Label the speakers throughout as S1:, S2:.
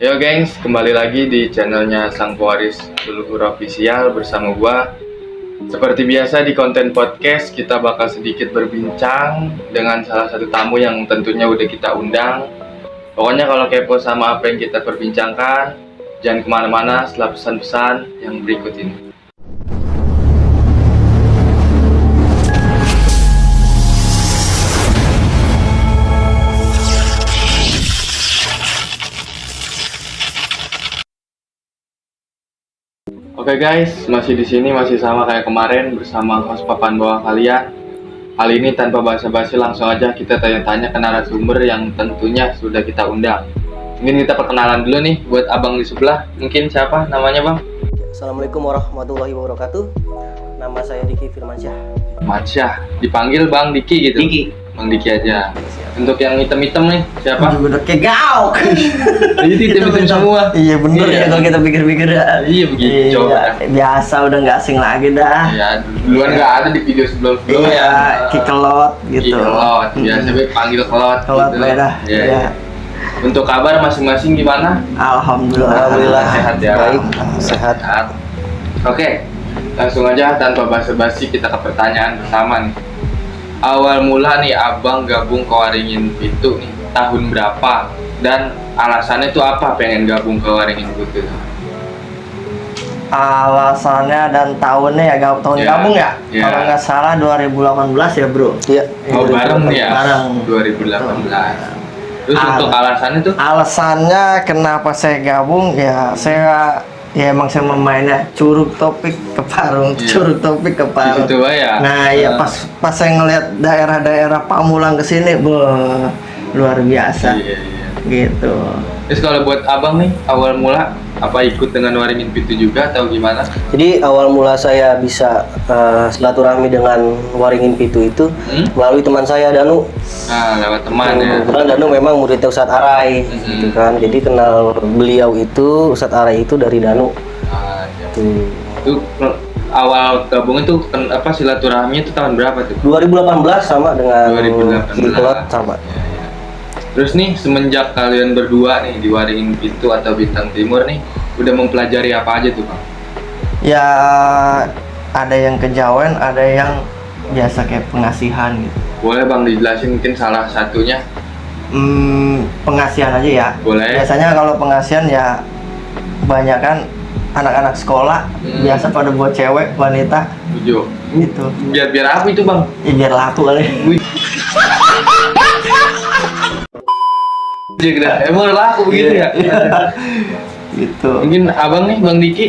S1: Yo gengs, kembali lagi di channelnya Sang Pewaris Leluhur Official bersama gua. Seperti biasa di konten podcast kita bakal sedikit berbincang dengan salah satu tamu yang tentunya udah kita undang. Pokoknya kalau kepo sama apa yang kita perbincangkan, jangan kemana-mana setelah pesan-pesan yang berikut ini. Oke guys, masih di sini masih sama kayak kemarin bersama host papan bawah kalian. Kali ini tanpa basa-basi langsung aja kita tanya-tanya ke narasumber yang tentunya sudah kita undang. Mungkin kita perkenalan dulu nih buat abang di sebelah. Mungkin siapa namanya bang?
S2: Assalamualaikum warahmatullahi wabarakatuh. Nama saya Diki Firmansyah.
S1: Mansyah, dipanggil Bang Diki gitu.
S2: Diki.
S1: Bang Diki aja. Untuk yang hitam-hitam nih siapa?
S2: Udah kayak gauk.
S1: Jadi hitam-hitam semua.
S2: Iya bener
S1: Iya.
S2: ya kalau kita pikir-pikir ya.
S1: Iya begitu. Coba.
S2: Biasa udah nggak asing lagi dah.
S1: Ya, duluan nggak ada di video sebelum-sebelumnya.
S2: Iya, kikelot gitu.
S1: Kikelot, biasa panggil kelot.
S2: Kelot
S1: gitu.
S2: beda.
S1: Iya.
S2: Iya.
S1: Untuk kabar masing-masing gimana?
S2: Alhamdulillah.
S1: Sehat ya.
S2: Baik, sehat.
S1: Oke, langsung aja tanpa basa-basi kita ke pertanyaan pertama nih. Awal mula nih abang gabung ke Waringin Pitu nih tahun berapa dan alasannya tuh apa pengen gabung ke Waringin Pitu?
S2: Alasannya dan tahunnya ya tahun
S1: Iya.
S2: gabung ya.
S1: Iya.
S2: Kalau nggak salah 2018 ya bro. Iya.
S1: Oh bareng nih ya?
S2: Bareng.
S1: 2018. Terus untuk alasannya tuh?
S2: Alasannya kenapa saya gabung ya emang saya memainnya curug topik ke Parung,
S1: Iya.
S2: curug topik ke Parung.
S1: Itu ya.
S2: Nah ya pas saya ngelihat daerah-daerah Pamulang ke sini, luar biasa.
S1: Iya, iya.
S2: Gitu.
S1: Terus kalau buat abang nih awal mula apa ikut dengan Waringin Pitu juga atau gimana?
S3: Jadi awal mula saya bisa silaturahmi dengan Waringin Pitu itu melalui teman saya Danu.
S1: Nah lewat teman ya.
S3: Kebetulan Danu memang muridnya Ustadz Arai, gitu kan. Jadi kenal beliau itu Ustadz Arai itu dari Danu.
S1: Ah, iya.
S3: Tuh.
S1: Itu awal gabung itu apa silaturahmi itu tahun berapa tuh?
S3: 2018 sama dengan
S1: 2018.
S3: Kikelot sama.
S1: Ya, ya. Terus nih semenjak kalian berdua nih di Waringin Pitu atau Bintang Timur nih udah mempelajari apa aja tuh bang?
S2: Ya ada yang kejawen, ada yang biasa kayak pengasihan gitu.
S1: Boleh bang dijelasin mungkin salah satunya?
S2: Pengasihan aja ya.
S1: Boleh.
S2: Biasanya kalau pengasihan ya kebanyakan anak-anak sekolah biasa pada buat cewek wanita
S1: Tujuh.
S2: gitu.
S1: Biar apa itu bang?
S2: Ya biar laku kali.
S1: Emang laku begitu ya?
S2: Gitu.
S1: Mungkin abang nih bang Diki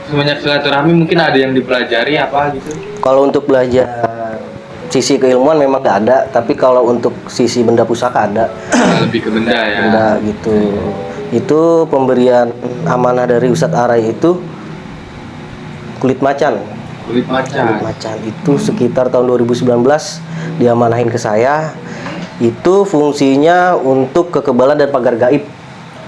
S1: semenjak silaturahmi mungkin ada yang dipelajari apa gitu?
S3: Kalau untuk belajar sisi keilmuan memang nggak ada, tapi kalau untuk sisi benda pusaka ada.
S1: Lebih ke benda ya.
S3: Benda gitu. Itu pemberian amanah dari Ustadz Arai itu kulit macan.
S1: Kulit macan.
S3: Kulit macan itu sekitar tahun 2019 diamanahin ke saya. Itu fungsinya untuk kekebalan dan pagar gaib.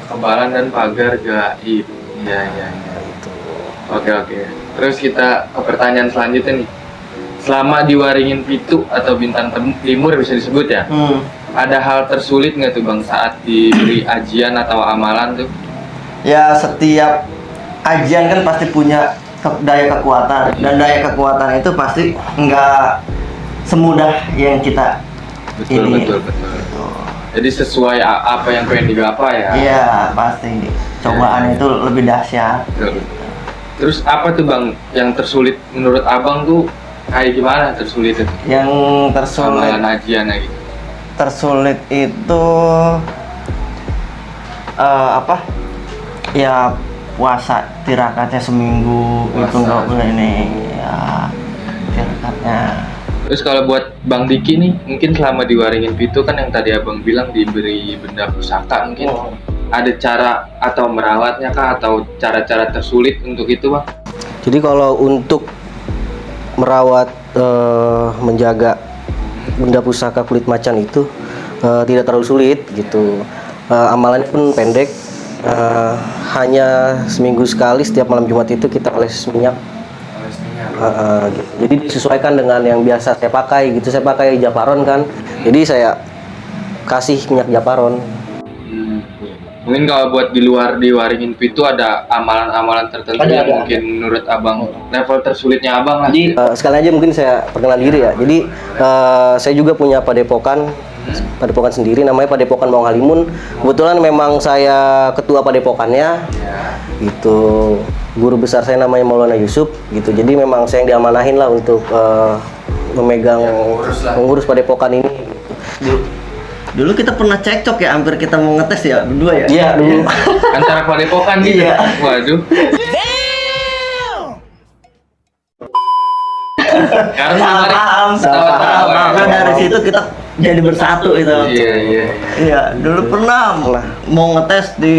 S1: Kekebalan dan pagar gaib. Iya iya. Ya. Oke. Terus kita ke pertanyaan selanjutnya nih. Selama di Waringin Pitu atau Bintang Timur bisa disebut ya? Ada hal tersulit nggak tuh bang saat diberi ajian atau amalan tuh?
S2: Ya setiap ajian kan pasti punya daya kekuatan dan daya kekuatan itu pasti nggak semudah yang kita
S1: Betul. Jadi sesuai apa yang pengen digapai ya?
S2: Iya pasti. Cobaan itu lebih dahsyat.
S1: Betul. Terus apa tuh bang yang tersulit menurut abang tuh kayak gimana tersulit itu?
S2: Yang tersulit
S1: Amalan ajian gitu.
S2: tersulit itu apa? Ya puasa tirakatnya seminggu
S1: Puasa.
S2: itu nggak boleh nih ya tirakatnya.
S1: Terus kalau buat Bang Diki nih, mungkin selama di Waringin Pitu kan yang tadi abang bilang diberi benda pusaka, mungkin ada cara atau merawatnya kah atau cara-cara tersulit untuk itu bang?
S3: Jadi kalau untuk merawat menjaga benda pusaka kulit macan itu tidak terlalu sulit gitu. Amalannya pun pendek, hanya seminggu sekali setiap malam Jumat itu kita oles minyak. Gitu. Jadi disesuaikan dengan yang biasa saya pakai gitu. Saya pakai Japaron kan, jadi saya kasih minyak Japaron.
S1: Mungkin kalau buat di luar di Waringin Pitu ada amalan-amalan tertentu yang mungkin menurut abang level tersulitnya abang lah.
S3: Jadi sekali aja mungkin saya perkenalan diri ya. Jadi saya juga punya padepokan sendiri namanya Padepokan Maung Halimun. Kebetulan memang saya ketua padepokannya. Gitu. Guru besar saya namanya Maulana Yusuf gitu. Jadi memang saya yang diamanahin lah untuk memegang mengurus padepokan ini.
S2: Dulu kita pernah cekcok ya, hampir kita mau ngetes ya berdua ya.
S3: Iya dulu.
S1: Antara padepokan gitu.
S2: Iya.
S1: Waduh. Karena
S2: Salah paham. Nah, dari situ kita jadi bersatu itu.
S1: Iya.
S2: Iya, dulu pernah mau ngetes di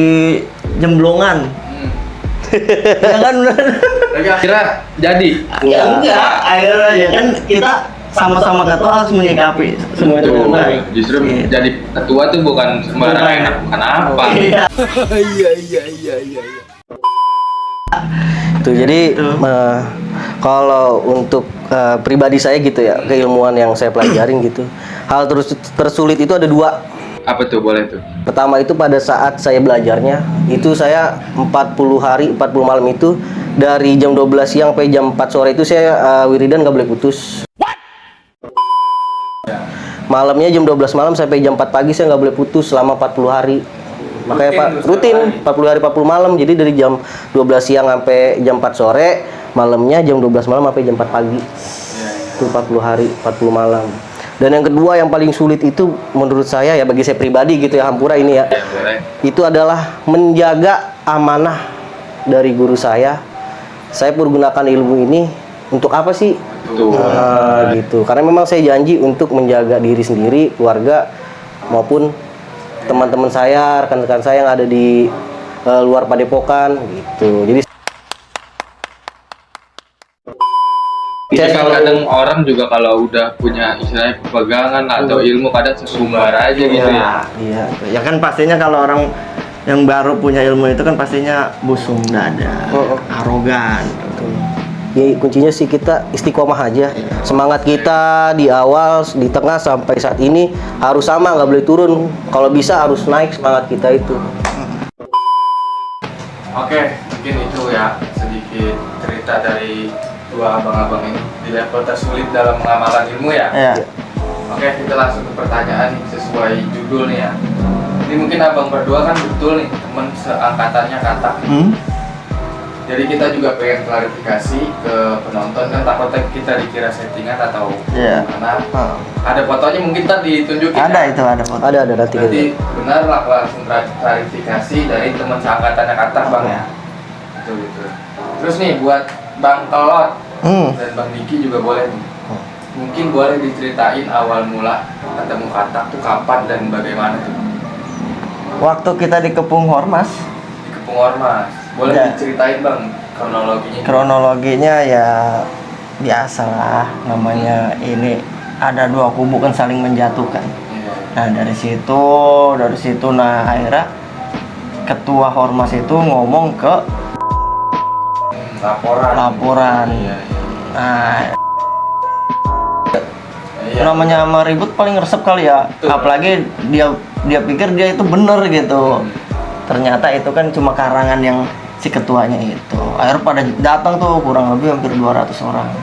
S2: Jemblongan. Ya kan bener.
S1: Tapi akhirnya jadi.
S2: Ya enggak, akhirnya ya kan kita sama-sama ketua harus menyikapi semua itu dengan baik.
S1: Justru
S2: Iya.
S1: jadi ketua tuh bukan sembarang enak, bukan apa.
S2: Iya.
S3: Tuh jadi kalau untuk pribadi saya gitu ya, keilmuan yang saya pelajarin gitu, hal tersulit itu ada dua.
S1: Apa tuh, boleh tuh?
S3: Pertama itu pada saat saya belajarnya, itu saya 40 hari, 40 malam itu dari jam 12 siang sampai jam 4 sore itu saya wiridan nggak boleh putus. Malamnya jam 12 malam sampai jam 4 pagi saya nggak boleh putus selama 40 hari. Makanya Pak, rutin 40 hari 40 malam. Jadi dari jam 12 siang sampai jam 4 sore, malamnya jam 12 malam sampai jam 4 pagi. Itu 40 hari 40 malam. Dan yang kedua yang paling sulit itu menurut saya ya, bagi saya pribadi gitu ya, Hampura ini ya, itu adalah menjaga amanah dari guru saya. Saya pergunakan ilmu ini untuk apa sih? Gitu. Karena memang saya janji untuk menjaga diri sendiri, keluarga maupun teman-teman saya, rekan-rekan saya yang ada di luar padepokan gitu. Jadi
S1: kadang orang juga kalau udah punya istilahnya pegangan atau ilmu kadang sesumbar aja gitu ya.
S2: Iya. Ya kan pastinya kalau orang yang baru punya ilmu itu kan pastinya busung dada, arogan.
S3: ya kuncinya sih kita istiqomah aja. Semangat kita di awal, di tengah sampai saat ini harus sama, nggak boleh turun. Kalau bisa harus naik semangat kita itu.
S1: Oke, mungkin itu ya sedikit cerita dari dua abang-abang ini di level tersulit dalam mengamalkan ilmu ya.
S2: Iya.
S1: Oke, kita langsung ke pertanyaan nih, sesuai judul nih ya. Ini mungkin abang berdua kan betul nih teman seangkatannya Kata. Jadi kita juga pengen klarifikasi ke penonton, kan takutnya kita dikira settingan atau gimana. Ada fotonya mungkin tadi ditunjukin.
S2: Ada
S1: ya?
S2: itu, ada foto.
S3: Ada nanti
S1: Berarti benar lah, langsung klarifikasi dari teman seangkatannya Kata bang ya. Betul. Terus nih buat Bang Kelot dan Bang Diki juga boleh nih. Mungkin boleh diceritain awal mula ketemu Kata tuh kapan dan bagaimana tuh?
S2: Waktu kita di Kepung Hormas.
S1: Di Kepung Hormas. Boleh diceritain bang kronologinya?
S2: Kronologinya ya biasalah, namanya ini ada dua kubu kan saling menjatuhkan. Nah dari situ nah akhirnya ketua Hormas itu ngomong ke laporan. Nah namanya sama ribut paling resep kali ya. Apalagi dia pikir dia itu bener gitu. Ternyata itu kan cuma karangan yang si ketuanya itu. Akhirnya pada datang tuh kurang lebih hampir 200 orang.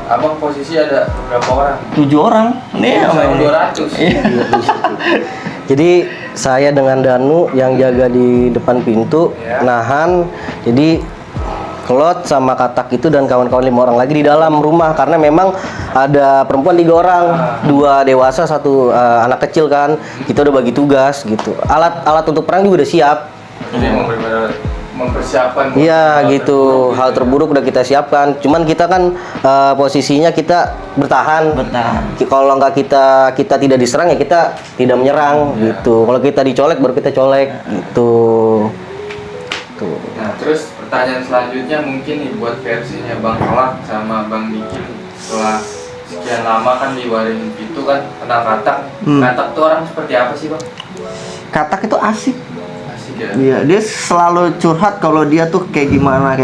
S1: Abang posisi ada berapa orang?
S2: 7 orang. Nih sama ini.
S1: 200.
S3: Jadi saya dengan Danu yang jaga di depan pintu, nahan. Jadi Kelot sama Katak itu dan kawan-kawan 5 orang lagi di dalam rumah, karena memang ada perempuan 3 orang, 2 dewasa, 1 anak kecil kan. Kita udah bagi tugas gitu. Alat untuk perang juga udah siap.
S1: Jadi mempersiapkan.
S3: Iya gitu. Hal terburuk udah kita siapkan. Cuman kita kan posisinya kita bertahan. Kalau nggak kita tidak diserang ya kita tidak menyerang gitu. Kalau kita dicolek baru kita colek gitu. Tuh.
S1: Nah terus pertanyaan selanjutnya mungkin nih buat versinya Bang Kelot sama Bang Diki. Setelah sekian lama kan di Waringin Pitu kan kenal Katak. Katak tuh orang seperti apa sih bang?
S2: Katak itu asik.
S1: Asik ya?
S2: Iya, dia selalu curhat kalau dia tuh kayak gimana.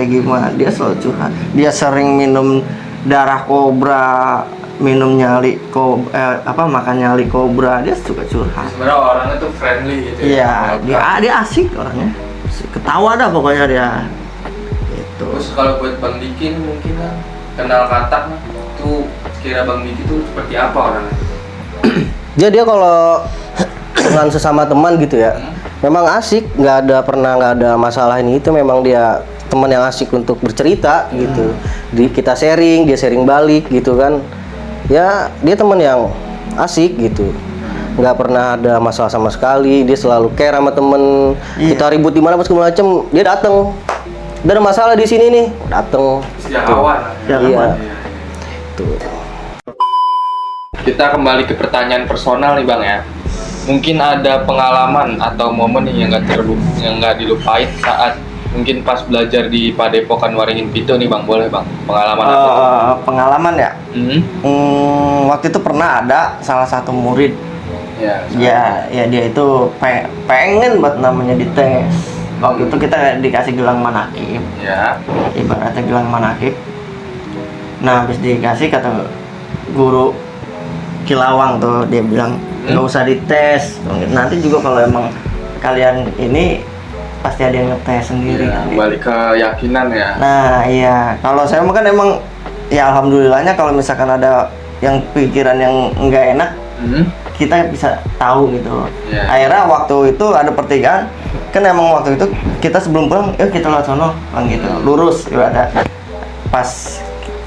S2: Dia selalu curhat. Dia sering minum darah kobra, minum nyali makan nyali kobra, dia suka curhat.
S1: Sebenarnya orangnya tuh friendly gitu
S2: Iya, dia asik orangnya, ketawa dah pokoknya dia. Itu.
S1: Terus kalau buat Bang Diki nih mungkin kan kenal Katak tuh, kira Bang Diki tuh seperti apa orangnya?
S3: Dia kalau dengan sesama teman gitu ya, memang asik, nggak ada masalah ini itu, memang dia teman yang asik untuk bercerita gitu. Kita sharing, dia sharing balik gitu kan. Ya dia teman yang asik gitu, nggak pernah ada masalah sama sekali. Dia selalu care sama temen. Kita ribut di mana pas segala macem, dia dateng. Udah ada masalah di sini nih, dateng.
S1: Sejak awal.
S3: Iya. Tuh.
S1: Kita kembali ke pertanyaan personal nih Bang ya. Mungkin ada pengalaman atau momen nih yang nggak dilupain saat mungkin pas belajar di Padepokan Waringin Pitu nih Bang, boleh Bang? Pengalaman apa tuh?
S2: Pengalaman ya? Waktu itu pernah ada salah satu murid. Ya dia itu pengen buat namanya dites. Waktu itu kita dikasih gelang manakib.
S1: Ya.
S2: Ibaratnya gelang manakib. Nah, habis dikasih kata guru Kilawang tuh, dia bilang nggak usah dites. Nanti juga kalau emang kalian ini pasti ada yang ngetes sendiri.
S1: Ya, balik ke keyakinan ya.
S2: Nah iya, kalau saya kan emang ya alhamdulillahnya kalau misalkan ada yang pikiran yang nggak enak, kita bisa tahu gitu. Akhirnya waktu itu ada pertigaan, kan emang waktu itu kita sebelum pulang, yuk kita lewat sono, bang gitu, lurus. Ada pas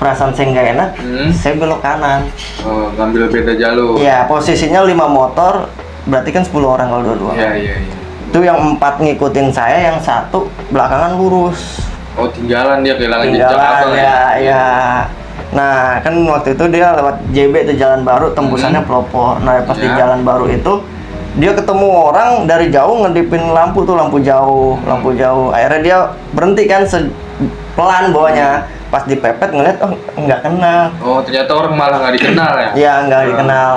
S2: perasaan saya nggak enak, saya belok kanan.
S1: Oh, ngambil beda jalur.
S2: Iya, posisinya 5 motor, berarti kan 10 orang kalau dua-dua.
S1: Iya.
S2: Itu yang 4 ngikutin saya, yang 1 belakangan lurus.
S1: Oh, tinggalan dia, kehilangan jejak abang
S2: ya. Nah, kan waktu itu dia lewat JB itu Jalan Baru, tembusannya pelopor. Nah, pas di Jalan Baru itu dia ketemu orang dari jauh ngedipin lampu tuh, lampu jauh. Akhirnya dia berhenti kan pelan bawahnya. Pas dipepet ngeliat, oh nggak kenal.
S1: Oh, ternyata orang malah nggak dikenal ya?
S2: Iya, nggak dikenal.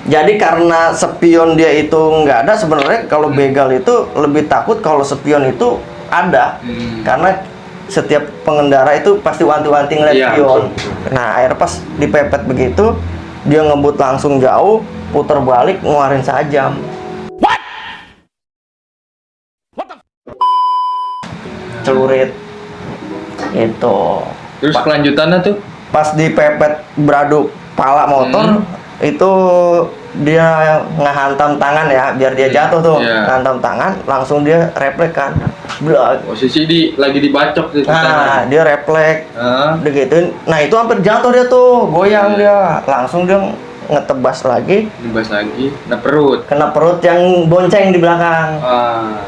S2: Jadi karena spion dia itu nggak ada, sebenarnya kalau begal itu lebih takut kalau spion itu ada. Karena setiap pengendara itu pasti wanti-wanti ngeliat spion. Nah, akhirnya pas dipepet begitu, dia ngebut langsung jauh, putar balik, ngeluarin sajam. Celurit. Itu.
S1: Terus kelanjutannya tuh?
S2: Pas dipepet beradu pala motor, itu dia ngehantam tangan ya, biar dia jatuh tuh. Ngehantam tangan, langsung dia refleks kan.
S1: Posisi lagi dibacok gitu.
S2: Nah, dia refleks. Digituin. Nah, itu hampir jatuh dia tuh, goyang dia. Langsung dia ngetebas lagi. Kena perut yang bonceng di belakang.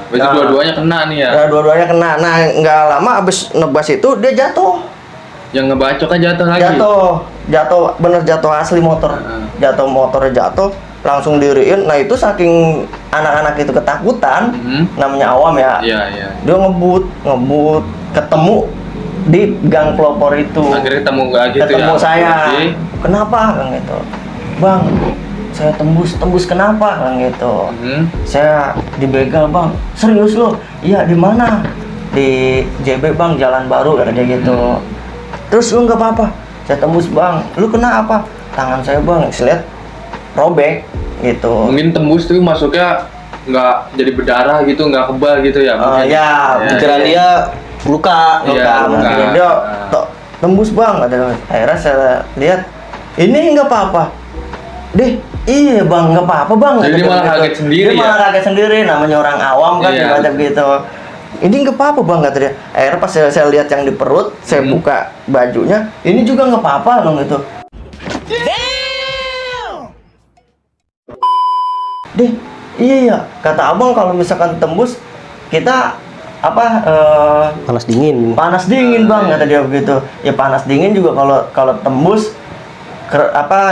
S1: Berarti dua-duanya kena nih ya?
S2: Ya, dua-duanya kena. Nah, nggak lama abis nebas itu dia jatuh.
S1: Yang ngebacoknya jatuh lagi?
S2: Jatuh asli motor. Jatuh motornya jatuh, langsung diriin. Nah, itu saking anak-anak itu ketakutan, namanya awam ya. Dia ngebut, ketemu di gang pelopor itu.
S1: Akhirnya ketemu
S2: saya. Kenapa? Bang gitu. Bang, saya tembus kenapa? Bang gitu. Saya dibegal, Bang. Serius lo? Iya, di mana? Di JB, Bang, Jalan Baru, kata dia gitu. Terus lu nggak apa-apa? Saya tembus, Bang. Lu kena apa? Tangan saya, Bang. Saya lihat robek gitu.
S1: Mungkin tembus tuh masuknya nggak jadi berdarah gitu, nggak kebal gitu ya?
S3: Pikiran dia luka.
S2: Dia tembus, Bang. Akhirnya saya lihat, ini nggak apa-apa. Iya, Bang, nggak apa-apa, Bang.
S1: Jadi dia malah kaget sendiri.
S2: Dia malah kaget sendiri, namanya orang awam kan, ibaratnya gitu. Ini nggak apa-apa, Bang, kata dia. Akhirnya pas saya lihat yang di perut, saya buka bajunya, ini juga nggak apa-apa, Bang, gitu. Iya, kata abang kalau misalkan tembus kita
S3: panas dingin,
S2: Bang, kata dia begitu. Ya panas dingin juga kalau tembus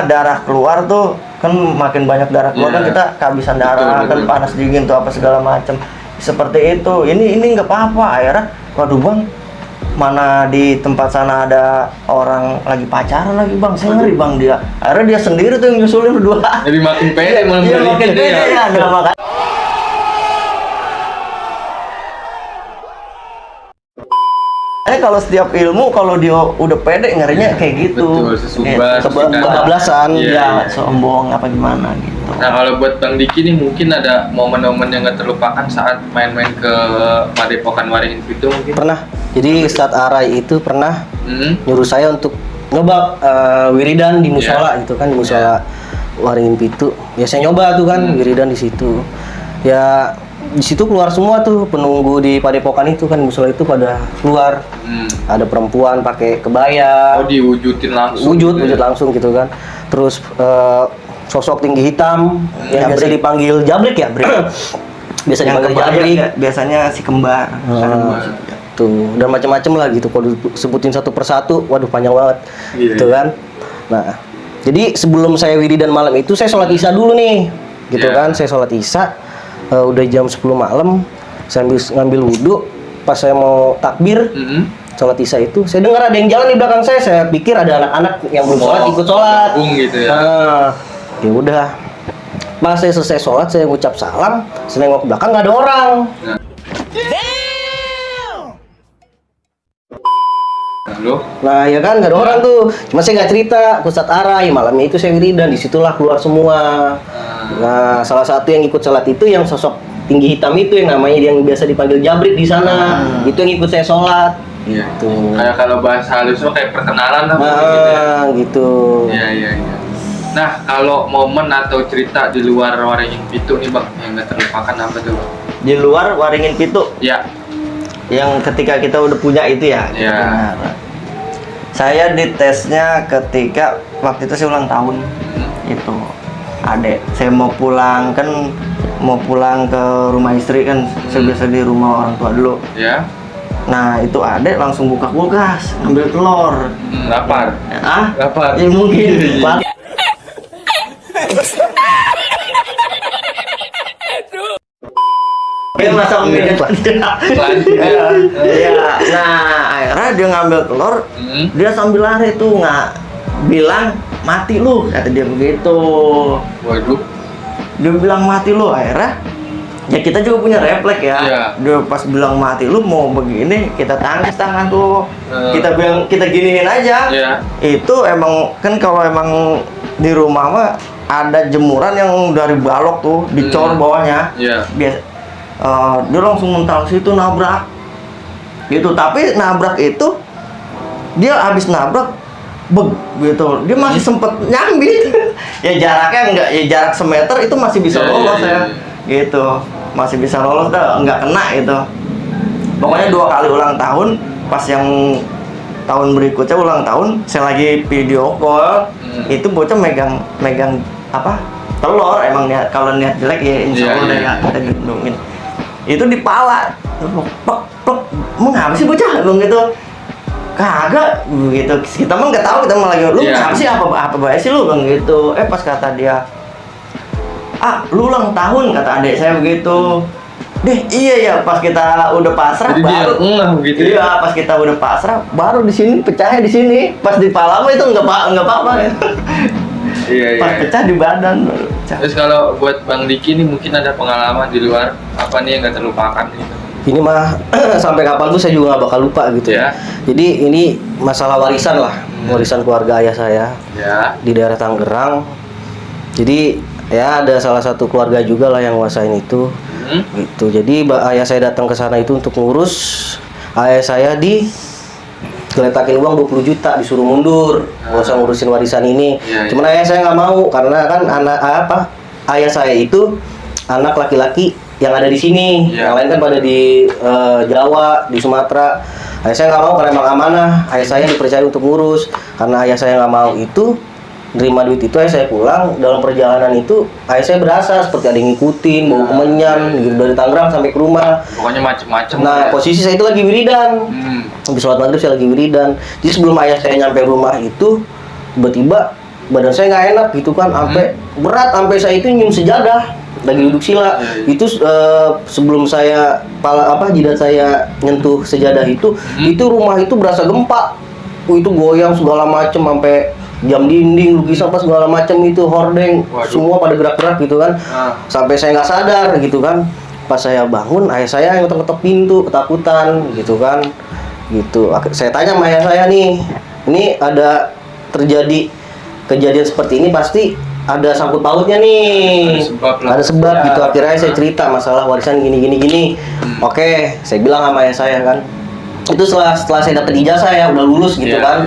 S2: darah keluar tuh kan, makin banyak darah keluar kan kita kehabisan darah. Betul. Panas dingin tuh apa segala macam seperti itu. Ini nggak apa-apa. Akhirnya waduh, Bang, mana di tempat sana ada orang lagi pacaran lagi, Bang. Saya ngeri, Bang, dia. Akhirnya dia sendiri tuh yang nyusulin berdua.
S1: Jadi makin pede malah
S2: makin pede ya. Makanya kalau setiap ilmu kalau dia udah pede ngerinya kayak gitu.
S1: Betul, sesumbar,
S3: kebablasan.
S1: Iya.
S2: Sombong apa gimana gitu.
S1: Nah kalau buat Bang Diki nih mungkin ada momen-momen yang gak terlupakan saat main-main ke Padepokan Waringin Pitu mungkin?
S3: Pernah. Jadi Ustadz Arai itu pernah nyuruh saya untuk nyoba wiridan di musola gitu kan, di musola Waringin Pitu. Ya saya nyoba tuh kan wiridan di situ. Ya di situ keluar semua tuh penunggu di Padepokan itu kan, musola itu pada keluar. Ada perempuan pakai kebaya.
S1: Oh diwujudin langsung.
S3: Wujud
S1: gitu ya?
S3: langsung gitu kan. Terus sosok tinggi hitam yang biasa dipanggil Jabrik ya, Brik. Biasa dipanggil Jabrik.
S2: Biasanya si kembar.
S3: Tuh, dan macam-macam lah gitu. Kalau disebutin satu persatu, waduh panjang banget. Gitu kan. Nah, jadi sebelum saya wiridan malam itu saya sholat isya dulu nih. Gitu kan, saya sholat isya udah jam 10 malam, saya ngambil wudhu. Pas saya mau takbir sholat isya itu, saya dengar ada yang jalan di belakang saya pikir ada anak-anak yang belum sholat ikut sholat.
S1: Gitu ya.
S3: Nah, ya udah. Pas saya selesai sholat, saya ngucap salam, saya nengok ke belakang nggak ada orang.
S1: Lalu?
S3: Nah ya kan nggak ada orang tuh. Cuma saya nggak cerita ke Ustadz Arai, malamnya itu saya wiridan, disitulah keluar semua. Nah salah satu yang ikut sholat itu yang sosok tinggi hitam itu yang namanya yang biasa dipanggil Jabrik di sana. Itu yang ikut saya sholat.
S1: Iya.
S3: Tuh.
S1: Kayak kalau bahasa halusnya kayak perkenalan lah
S3: gitu.
S1: Iya. Nah, kalau momen atau cerita di luar Waringin Pitu nih Bang, yang gak terlupakan apa tuh Bang?
S2: Di luar Waringin Pitu
S1: Ya.
S2: yang ketika kita udah punya itu ya.
S1: Iya.
S2: Saya ditesnya ketika waktu itu saya ulang tahun. Itu adek saya mau pulang ke rumah istri kan. Saya biasa di rumah orang tua dulu.
S1: Ya.
S2: Nah itu adek langsung buka kulkas ngambil telur.
S1: Lapar. Lapar.
S2: Ya mungkin. Dia masak meja Iya. Nah akhirnya dia ngambil telur, dia sambil lari tuh nggak bilang mati lu, kata dia begitu.
S1: Waduh.
S2: Dia bilang mati lu, akhirnya ya kita juga punya refleks ya.
S1: Iya.
S2: Dia pas bilang mati lu mau begini, kita tangkis tangan tuh. Kita bilang kita giniin aja.
S1: Iya.
S2: Itu emang kan kalau emang di rumah mah ada jemuran yang dari balok tuh dicor bawahnya.
S1: Iya.
S2: Biasa dia langsung mental situ nabrak. Gitu, tapi nabrak itu dia habis nabrak gitu. Dia masih sempet nyambit. Ya jaraknya enggak, ya jarak semeter itu masih bisa lolos ya. Gitu. Masih bisa lolos dah, enggak kena gitu. Pokoknya 2 kali ulang tahun, pas yang tahun berikutnya ulang tahun, saya lagi video call, itu bocah megang apa? Telur, emang niat kalau niat jelek ya insya Allah ya kita lindungin. Itu di pala, plek, mengapa sih bocah, bang gitu? Kagak, gitu. Kita mah nggak tahu, kita malah lagi, lu ngapa sih apa bahaya sih lu, bang gitu. Pas kata dia, lu ulang tahun, kata adik saya begitu. Deh, iya ya, pas kita udah pasrah. Jadi baru
S1: begitu.
S2: Iya, pas kita udah pasrah, baru di sini pecahnya di sini. Pas di pala itu nggak apa-apa ya.
S1: Iya.
S2: Pas pecah di badan.
S1: Terus kalau buat Bang Diki nih mungkin ada pengalaman di luar apa nih yang gak terlupakan gitu?
S3: Ini mah sampai kapan tuh saya juga gak bakal lupa gitu ya. Jadi ini masalah warisan lah, warisan keluarga ayah saya di daerah Tangerang. Jadi ya ada salah satu keluarga juga lah yang nguasain itu. Gitu. Jadi ayah saya datang ke sana itu untuk ngurus. Ayah saya digeletakin uang 20 juta, disuruh mundur, nggak usah ngurusin warisan ini. Cuman ayah saya nggak mau karena kan ayah saya itu anak laki-laki yang ada di sini, yang lain kan pada di Jawa, di Sumatera. Ayah saya nggak mau karena emang amanah. Ayah saya dipercaya untuk ngurus. Karena ayah saya nggak mau itu, nerima duit itu, ayah saya pulang. Dalam perjalanan itu ayah saya berasa seperti ada yang ngikutin, bau kemenyan gitu, dari Tangerang sampai ke rumah.
S1: Pokoknya macem-macem.
S3: Nah posisi saya itu lagi wiridan. Habis sholat maghrib saya lagi wiridan. Jadi sebelum ayah saya nyampe rumah itu, tiba-tiba badan saya nggak enak gitu kan, sampai berat, sampai saya itu nyium sejadah lagi duduk sila. Itu sebelum saya jidat saya nyentuh sejadah itu rumah itu berasa gempa. Itu goyang segala macem, sampai jam dinding, lukisan apa segala macam itu, hordeng. Semua pada gerak-gerak gitu kan. Sampai saya nggak sadar gitu kan. Pas saya bangun, ayah saya yang ngetok-ngetok pintu, ketakutan gitu kan. gitu. Saya tanya sama ayah saya nih, ini ada terjadi kejadian seperti ini pasti ada sangkut pautnya nih, ada sebab
S1: Ya.
S3: gitu. Akhirnya saya cerita masalah warisan gini. Oke, saya bilang sama ayah saya kan, itu setelah saya dapat ijazah ya, udah lulus gitu
S1: Ya,
S3: kan.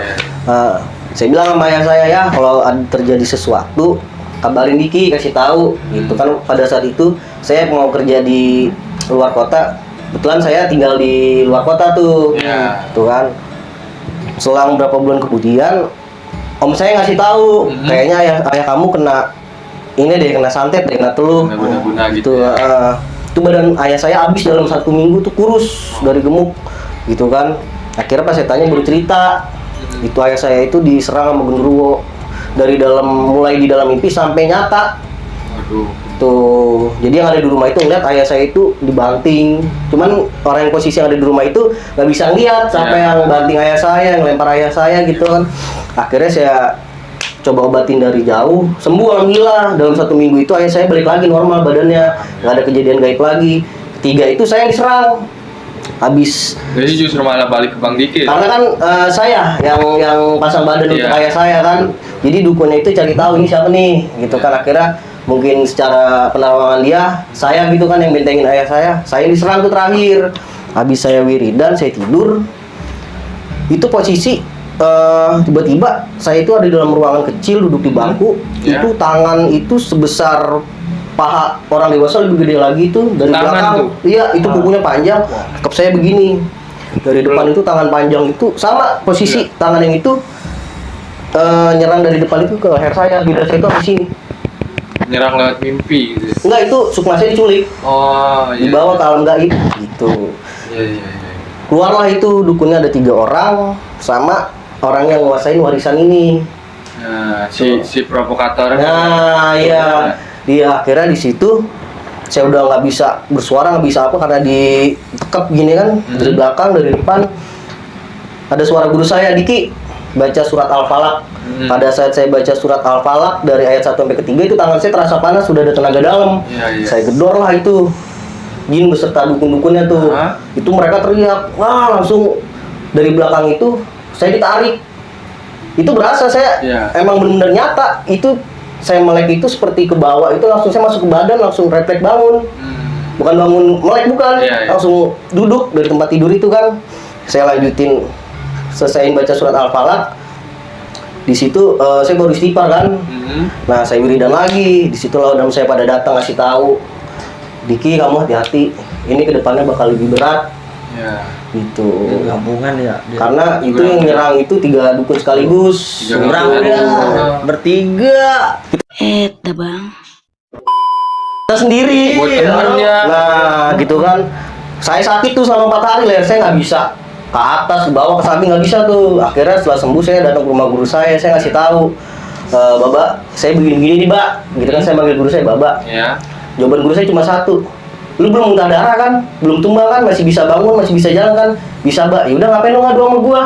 S1: ya.
S3: Saya bilang sama ayah saya, ya kalau ada terjadi sesuatu kabarin Diki, kasih tahu gitu kan. Pada saat itu saya mau kerja di luar kota, kebetulan saya tinggal di luar kota tuh,
S1: Ya.
S3: tuh kan. Selang berapa bulan kemudian om saya ngasih tahu, kayaknya ayah kamu kena ini deh, kena santet deh, kena teluh.
S1: Kena guna-guna gitu
S3: Tuh,
S1: ya.
S3: itu badan ayah saya habis dalam 1 minggu tuh, kurus dari gemuk gitu kan. Akhirnya pas saya tanya baru cerita, itu ayah saya itu diserang sama genderuwo dari dalam, mulai di dalam mimpi sampai nyata.
S1: Waduh.
S3: Tuh, jadi yang ada di rumah itu ngeliat ayah saya itu dibanting. Cuman orang yang posisi yang ada di rumah itu nggak bisa ngeliat siapa
S1: Ya.
S3: yang banting ayah saya, yang lempar ayah saya gitu kan. Akhirnya saya coba obatin dari jauh, sembuh alhamdulillah. Dalam 1 minggu itu ayah saya balik lagi normal badannya, nggak ada kejadian gaib lagi. Ketiga itu saya yang diserang, habis.
S1: Jadi justru malah balik ke Bang Diki.
S3: Karena kan saya yang pasang badan untuk
S1: Iya.
S3: ayah saya kan. Jadi dukunnya itu cari tahu ini siapa nih, gitu kan. Akhirnya mungkin secara penerawangan dia, saya gitu kan yang bentengin ayah saya diserang tuh terakhir. Habis saya wiridan, saya tidur. Itu posisi tiba-tiba saya itu ada di dalam ruangan kecil, duduk di bangku.
S1: Iya.
S3: Itu tangan itu sebesar paha orang dewasa, lebih gede lagi tuh dari
S1: Tangan
S3: belakang.
S1: tuh?
S3: Iya, itu kukunya panjang. Kep saya begini. Dari depan itu tangan panjang itu sama posisi tangan yang itu nyerang dari depan itu ke leher saya, lidah saya itu di sini.
S1: Nyerang lewat mimpi gitu.
S3: Enggak, itu sukma saya diculik,
S1: Oh, iya.
S3: dibawa ke alam gaib gitu.
S1: Iya.
S3: Keluarlah itu dukunnya ada 3 orang sama orang yang nguasain warisan ini.
S1: Nah, si provokator.
S3: Nah, iya. Dia akhirnya di situ saya udah nggak bisa bersuara, nggak bisa apa karena ditekap gini kan, dari belakang, dari depan. Ada suara guru saya, Diki, baca surat Al-Falaq. Pada saat saya baca surat Al-Falaq dari ayat 1 sampai ke 3 itu tangan saya terasa panas, sudah ada tenaga dalam.
S1: Iya.
S3: Saya gedor lah itu. Jin beserta dukun-dukunnya tuh.
S1: Hah?
S3: Itu mereka teriak, wah, langsung dari belakang itu saya ditarik. Itu berasa saya
S1: Iya.
S3: emang benar-benar nyata. Itu saya melek itu seperti ke bawah, itu langsung saya masuk ke badan, langsung refleks bangun. Bukan bangun melek, bukan.
S1: Iya.
S3: Langsung duduk dari tempat tidur itu kan. Saya lanjutin, selesaiin baca surat Al-Falaq. Di situ saya baru istighfar kan. Nah, saya wiridan lagi. Di situ laudam saya pada datang ngasih tahu, Diki, kamu hati-hati. Ini kedepannya bakal lebih berat.
S1: Ya.
S3: Gitu.
S2: Gabungan ya.
S3: Karena itu yang nyerang itu 3 dukun sekaligus.
S1: 3
S2: Kurang
S1: dukun.
S2: ya. Bertiga.
S4: Bang.
S3: Kita sendiri.
S1: Buat temennya.
S3: Nah, gitu kan. Saya sakit tuh selama 4 hari, leher saya nggak bisa ke atas, ke bawah, ke samping nggak bisa tuh. Akhirnya setelah sembuh saya datang ke rumah guru saya ngasih tahu, Baba, saya begini-begini nih, Mbak. Gitu kan, saya manggil guru saya Baba.
S1: Ya.
S3: Jawaban guru saya cuma satu. Lu belum muntah darah kan? Belum tumbang kan? Masih bisa bangun, masih bisa jalan kan? Bisa, Mbak. Ya udah, ngapain lu ngadu sama gua?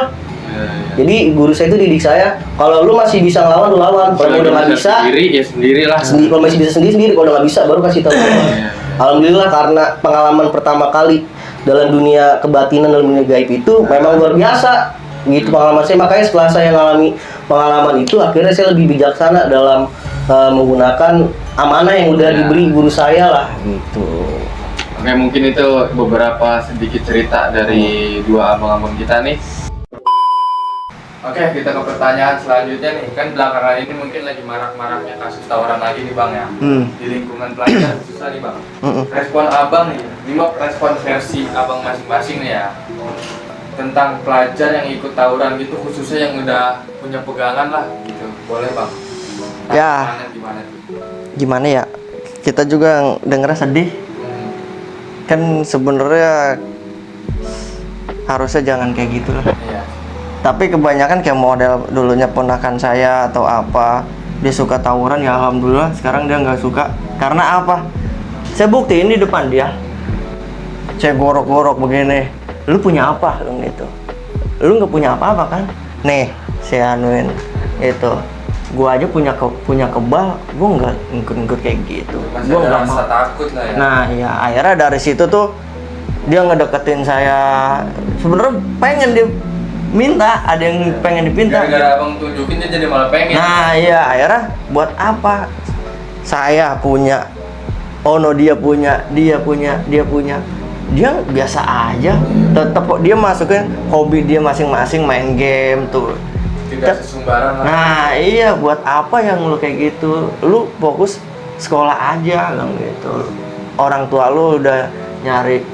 S3: Jadi guru saya itu didik saya, kalau lu masih bisa ngelawan, lu lawan. Kalau udah nggak bisa,
S1: sendiri ya sendirilah.
S3: kalau masih bisa sendiri. Kalau udah nggak bisa, baru kasih tahu. Alhamdulillah, karena pengalaman pertama kali dalam dunia kebatinan, dalam dunia gaib itu memang luar biasa. Gitu pengalaman saya, makanya setelah saya mengalami pengalaman itu, akhirnya saya lebih bijaksana dalam menggunakan amanah yang udah diberi guru saya lah. Gitu.
S1: Oke, mungkin itu beberapa sedikit cerita dari 2 abang-abang kita nih. Oke, kita ke pertanyaan selanjutnya nih. Kan belakangan ini mungkin lagi marak-maraknya kasus tawuran lagi nih, Bang ya. Di lingkungan pelajar susah nih, Bang. Respon Abang nih, ini respon versi Abang masing-masing nih ya. Tentang pelajar yang ikut tawuran gitu, khususnya yang udah punya pegangan lah gitu. Boleh, Bang?
S2: Ya.
S1: Gimana tuh?
S2: Gimana ya? Kita juga dengernya sedih. Kan sebenarnya harusnya jangan kayak gitu lah.
S1: Iya.
S2: Tapi kebanyakan kayak model dulunya ponakan saya atau apa, dia suka tawuran, ya alhamdulillah sekarang dia nggak suka. Karena apa? Saya buktiin di depan dia, saya gorok-gorok begini. Lu punya apa? Lu gitu. Lu nggak punya apa-apa kan? Nih, saya anuin itu. Gua aja punya kebal, gua nggak ngikut kayak gitu.
S1: Masih
S2: Gua
S1: ada
S2: nggak
S1: rasa
S2: mau.
S1: takut lah ya.
S2: Nah, ya akhirnya dari situ tuh dia ngedeketin saya. Sebenarnya pengen dia minta, ada yang pengen dipinta.
S1: Gara-gara abang tunjukin dia jadi malah pengen.
S2: Nah iya, akhirnya buat apa? Saya punya, Ono dia punya, dia biasa aja. Tetep kok dia masukin hobi dia masing-masing, main game tuh.
S1: Tidak sesumbaran lah.
S2: Nah iya, buat apa yang lu kayak gitu? Lu fokus sekolah aja kan gitu. Orang tua lu udah nyari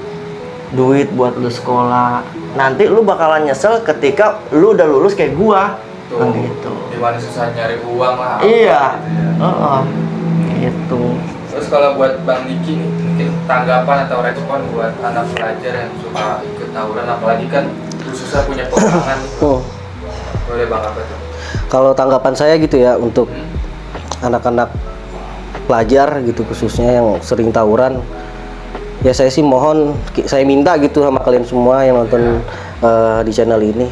S2: duit buat lu sekolah. Nanti lu bakalan nyesel ketika lu udah lulus kayak gua.
S1: Tuh,
S2: Gitu.
S1: dimana susah nyari uang lah.
S2: Iya.
S1: Gitu ya.
S2: Gitu.
S1: Terus kalau buat Bang Diki nih, mungkin tanggapan atau respon buat anak pelajar yang suka ikut tawuran, apalagi kan khususnya punya pegangan. Boleh Bang, apa tuh?
S3: Kalau tanggapan saya gitu ya untuk anak-anak pelajar gitu khususnya yang sering tawuran, ya saya sih mohon, saya minta gitu sama kalian semua yang nonton di channel ini,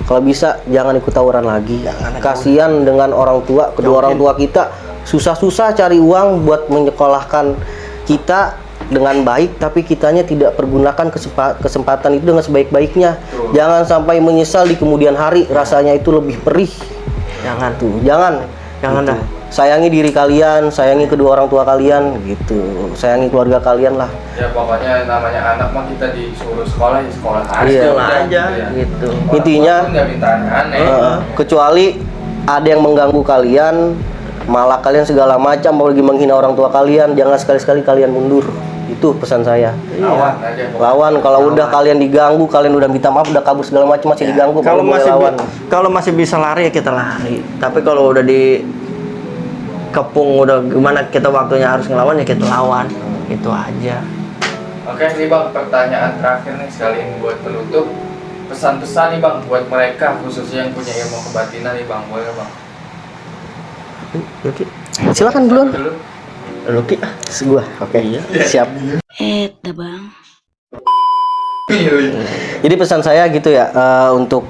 S3: kalau bisa jangan ikut tawuran lagi. Kasihan dengan orang tua, kedua orang tua kita susah-susah cari uang buat menyekolahkan kita dengan baik, tapi kitanya tidak pergunakan kesempatan itu dengan sebaik-baiknya. Jangan sampai menyesal di kemudian hari, rasanya itu lebih perih. Jangan
S2: Jangan
S3: gitu.
S2: dah.
S3: Sayangi diri kalian, sayangi kedua orang tua kalian gitu, sayangi keluarga kalian lah.
S1: Ya pokoknya namanya anak mah kita disuruh sekolah ya sekolah aja.
S3: Iya.
S1: Udah,
S2: Aja
S1: ya.
S2: gitu.
S1: Orang
S3: Intinya,
S1: tua pun nggak minta aneh.
S3: kecuali ada yang mengganggu kalian, malah kalian segala macam apalagi menghina orang tua kalian, jangan sekali-sekali kalian mundur. Itu pesan saya.
S1: Lawan aja.
S3: Lawan, kalau udah kalian diganggu, kalian udah minta maaf, udah kabur segala macam masih diganggu,
S2: Kalau
S3: boleh
S2: masih
S3: lawan.
S2: kalau masih bisa lari ya kita lari. Tapi kalau udah di kepung, udah gimana kita waktunya harus ngelawan ya kita lawan. Itu aja.
S1: Oke nih Bang, pertanyaan terakhir nih sekalian buat penutup. Pesan-pesan nih Bang buat mereka khususnya yang punya ilmu kebatinan nih Bang, boleh Bang?
S2: Luki,
S3: Silakan duluan.
S1: Dulu.
S2: Luki.
S3: Gua, oke. Siap.
S4: Dah bang.
S3: Jadi pesan saya gitu ya, untuk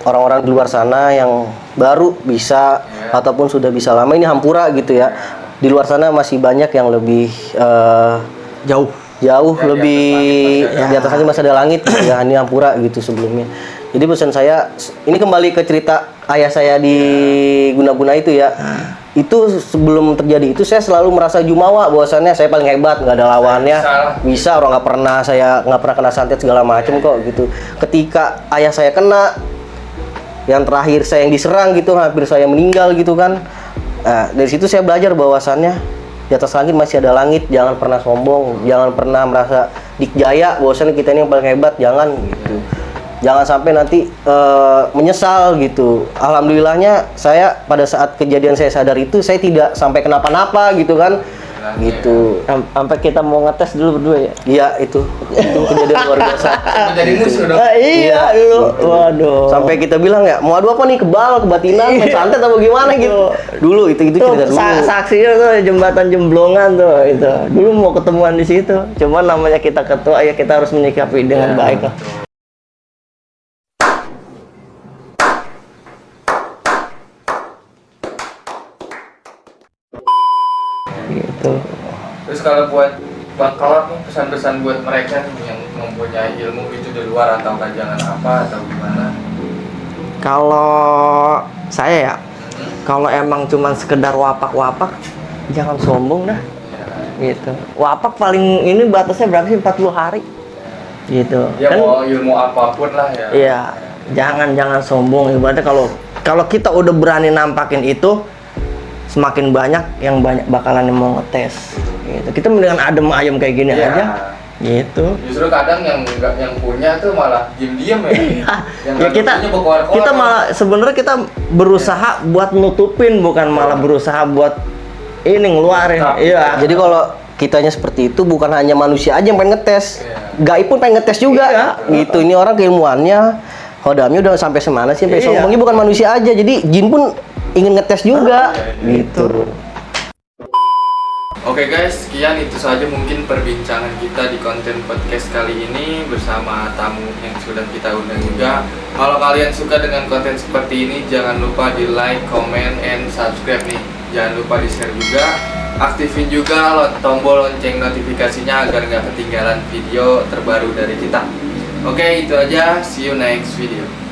S3: orang-orang di luar sana yang baru bisa ataupun sudah bisa lama, ini hampura gitu ya. Di luar sana masih banyak yang lebih
S2: Jauh.
S3: jauh
S1: Ya,
S3: lebih
S2: langit.
S3: di atas langit masih ada langit gitu ya. Ini hampura gitu sebelumnya. Jadi pesan saya ini kembali ke cerita ayah saya di Guna-Guna itu ya. Itu sebelum terjadi itu saya selalu merasa jumawa bahwasannya saya paling hebat, nggak ada lawannya. Bisa orang saya nggak pernah kena santet segala macam kok gitu. Ketika ayah saya kena, yang terakhir saya yang diserang gitu, hampir saya meninggal gitu kan. Nah, dari situ saya belajar bahwasannya di atas langit masih ada langit. Jangan pernah sombong, jangan pernah merasa dikjaya bahwasannya kita ini yang paling hebat, jangan gitu. Jangan sampai nanti menyesal gitu. Alhamdulillahnya saya pada saat kejadian saya sadar itu saya tidak sampai kenapa-napa gitu kan. Gitu.
S2: Sampai kita mau ngetes dulu berdua ya.
S3: Iya itu kejadian luar biasa.
S1: Jadi musuh dong.
S2: Iya dulu. Waduh.
S3: Sampai kita bilang ya, mau adu apa nih, kebal, kebatinan, main santet apa gimana gitu. Dulu itu
S2: Tuh,
S3: cerita dulu.
S2: saksinya tuh jembatan Jemblongan tuh itu. Dulu mau ketemuan di situ. Cuman namanya kita ketua ya kita harus menyikapi dengan baik lah. Gitu.
S1: Terus kalau buat Bang Kalap nih, pesan-pesan buat mereka nih yang mempunyai ilmu itu di luar atau jangan apa atau gimana?
S2: Kalau saya ya, kalau emang cuman sekedar wapak-wapak, jangan sombong dah. Gitu. Wapak paling ini batasnya berapa sih? 40 hari. Gitu.
S1: Ya mau ilmu apapun lah ya.
S2: Iya, jangan sombong. Ibaratnya kalau kita udah berani nampakin itu, semakin banyak yang banyak mau ngetes. Gitu. Kita mendingan adem ayem kayak gini
S1: Iya.
S2: aja. Gitu.
S1: Justru kadang yang punya tuh malah diem-diem ya. Yang
S2: Ya kita malah sebenarnya kita berusaha buat nutupin, bukan malah berusaha buat ini ngeluarin. Iya.
S3: Jadi kalau kitanya seperti itu, bukan hanya manusia aja yang pengen ngetes,
S1: Iya.
S3: gaib pun pengen ngetes juga.
S2: Iya.
S3: Gitu, ini orang keilmuannya, hodamnya udah sampai semana sih, sampai
S2: Iya.
S3: sombongnya bukan manusia aja, jadi jin pun ingin ngetes juga. Gitu.
S1: Oke guys, sekian itu saja mungkin perbincangan kita di konten podcast kali ini bersama tamu yang sudah kita undang juga. Kalau kalian suka dengan konten seperti ini, jangan lupa di like, comment, and subscribe nih. Jangan lupa di-share juga. Aktifin juga tombol lonceng notifikasinya agar nggak ketinggalan video terbaru dari kita. Oke, itu aja. See you next video.